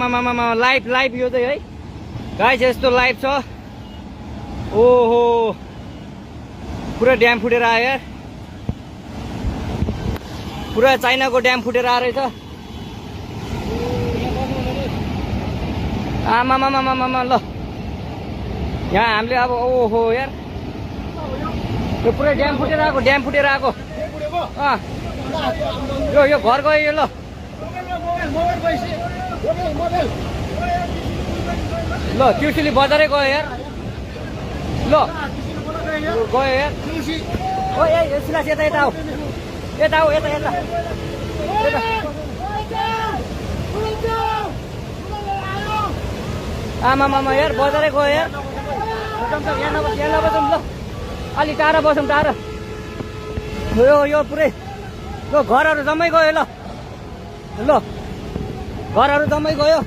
आमामामा live live यो चाहिँ है गाइस यस्तो लाइभ छ। ओहो पुरा ड्याम फुटेर आयो यार, पुरा चाइनाको ड्याम फुटेर आएर छ। आमामामामा ल यहाँ हामीले अब ओहो यार यो पुरै ड्याम फुटेर आएको, ड्याम फुटेर आएको। यो घर गयो यो। ल ल त्रिशुली बजारै गयो यार। ल गयो यार। ओ ए सिलास यता यता आऊ, यता आऊ, यता यता आमामामा यार बजारै गयो यार। यहाँ नबसौँ ल, अलि टाढा बसौँ, टाढा। यो पुरै यो घरहरू जम्मै गयो। ल घरहरू जम्मै गयो।